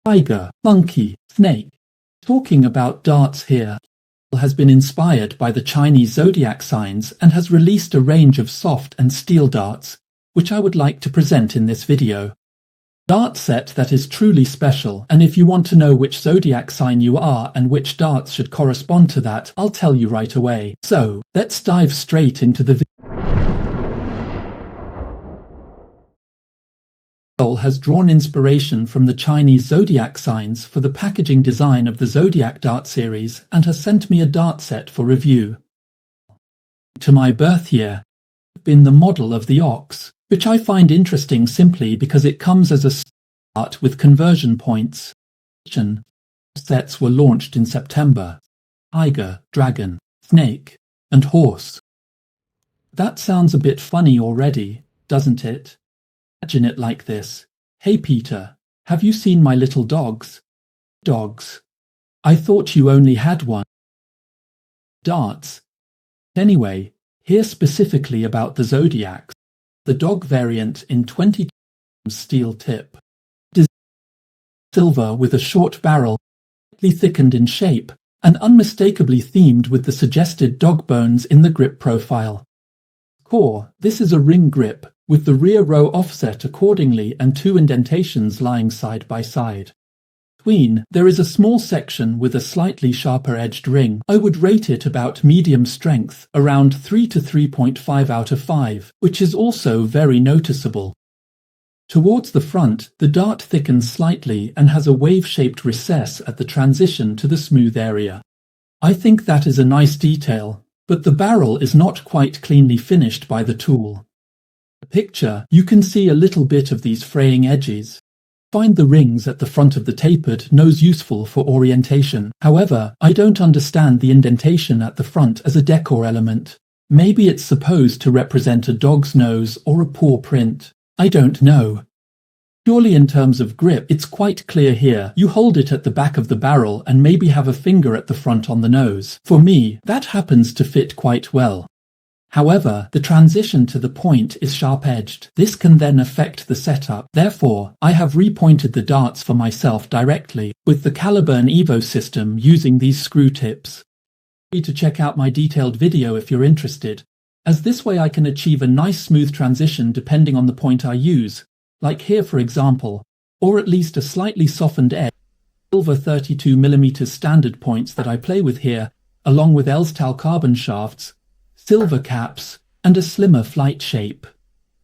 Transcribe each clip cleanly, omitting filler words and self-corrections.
tiger, monkey, snake. Talking about darts here, has been inspired by the Chinese zodiac signs and has released a range of soft and steel darts, which I would like to present in this video. Dart set that is truly special, and if you want to know which zodiac sign you are and which darts should correspond to that, I'll tell you right away. So, let's dive straight into the video. Cuesoul has drawn inspiration from the Chinese zodiac signs for the packaging design of the Zodiac Darts series and has sent me a dart set for review. To my birth year, I've been the model of the ox, which I find interesting simply because it comes as a start with conversion points. Sets were launched in September: tiger, dragon, snake, and horse. That sounds a bit funny already, doesn't it? Imagine it like this. Hey Peter, have you seen my little dogs? Dogs. I thought you only had one. Darts. Anyway, here specifically about the Zodiacs. The dog variant in 22 steel tip. Silver with a short barrel, slightly thickened in shape, and unmistakably themed with the suggested dog bones in the grip profile. Core, this is a ring grip, with the rear row offset accordingly and 2 indentations lying side by side. Between, there is a small section with a slightly sharper edged ring. I would rate it about medium strength, around 3 to 3.5 out of 5, which is also very noticeable. Towards the front, the dart thickens slightly and has a wave-shaped recess at the transition to the smooth area. I think that is a nice detail, but the barrel is not quite cleanly finished by the tool. In the picture, you can see a little bit of these fraying edges. Find the rings at the front of the tapered nose useful for orientation. However, I don't understand the indentation at the front as a decor element. Maybe it's supposed to represent a dog's nose or a paw print. I don't know. Purely in terms of grip, it's quite clear here. You hold it at the back of the barrel and maybe have a finger at the front on the nose. For me, that happens to fit quite well. However, the transition to the point is sharp-edged. This can then affect the setup. Therefore, I have repointed the darts for myself directly with the Caliburn Evo system using these screw tips. Feel free to check out my detailed video if you're interested, as this way I can achieve a nice smooth transition depending on the point I use, like here for example, or at least a slightly softened edge. Silver 32mm standard points that I play with here, along with Elstal carbon shafts, silver caps, and a slimmer flight shape.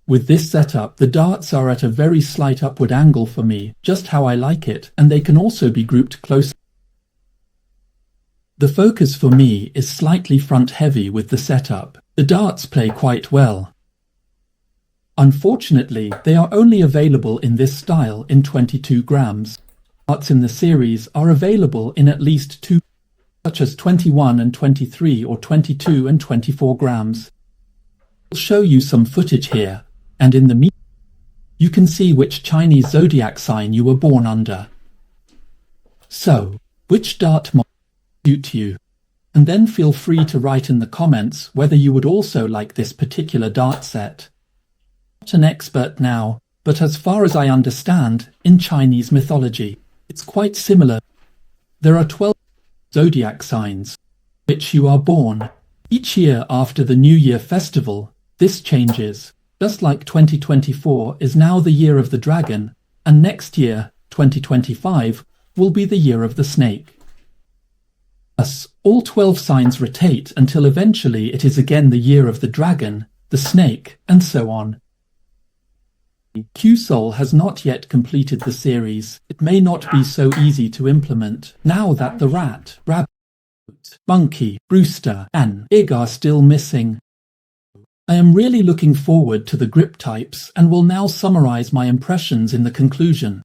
With this setup, the darts are at a very slight upward angle for me, just how I like it, and they can also be grouped close. The focus for me is slightly front-heavy with the setup. The darts play quite well. Unfortunately, they are only available in this style in 22 grams. Darts in the series are available in at least 2, such as 21 and 23 or 22 and 24 grams. I'll show you some footage here, and in the meantime, you can see which Chinese zodiac sign you were born under. So, which dart model suit you? And then feel free to write in the comments whether you would also like this particular dart set. I'm not an expert now, but as far as I understand, in Chinese mythology, it's quite similar. There are 12 zodiac signs, which you are born. Each year after the New Year festival, this changes. Just like 2024 is now the year of the dragon, and next year, 2025, will be the year of the snake. Thus, all 12 signs rotate until eventually it is again the year of the dragon, the snake, and so on. Cuesoul has not yet completed the series. It may not be so easy to implement, now that the rat, rabbit, monkey, rooster, and pig are still missing. I am really looking forward to the grip types and will now summarize my impressions in the conclusion.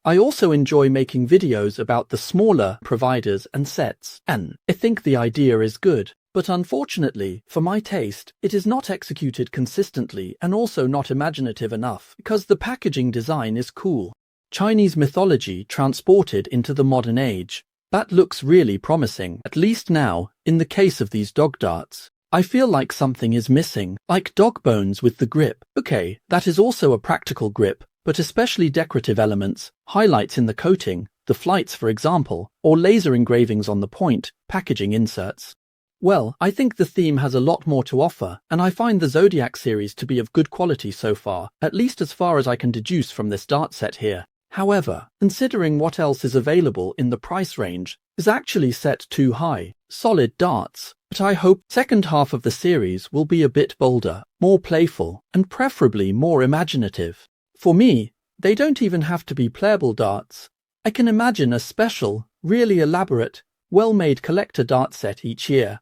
I also enjoy making videos about the smaller providers and sets, and I think the idea is good. But unfortunately, for my taste, it is not executed consistently and also not imaginative enough, because the packaging design is cool. Chinese mythology transported into the modern age. That looks really promising, at least now, in the case of these dog darts. I feel like something is missing, like dog bones with the grip. Okay, that is also a practical grip, but especially decorative elements, highlights in the coating, the flights for example, or laser engravings on the point, packaging inserts. Well, I think the theme has a lot more to offer, and I find the Zodiac series to be of good quality so far, at least as far as I can deduce from this dart set here. However, considering what else is available in the price range, is actually set too high. Solid darts, but I hope second half of the series will be a bit bolder, more playful, and preferably more imaginative. For me, they don't even have to be playable darts. I can imagine a special, really elaborate, well-made collector dart set each year.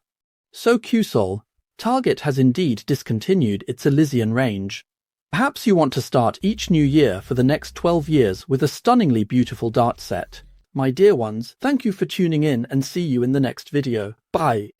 So Cuesoul, Target has indeed discontinued its Elysian range. Perhaps you want to start each new year for the next 12 years with a stunningly beautiful dart set. My dear ones, thank you for tuning in and see you in the next video. Bye.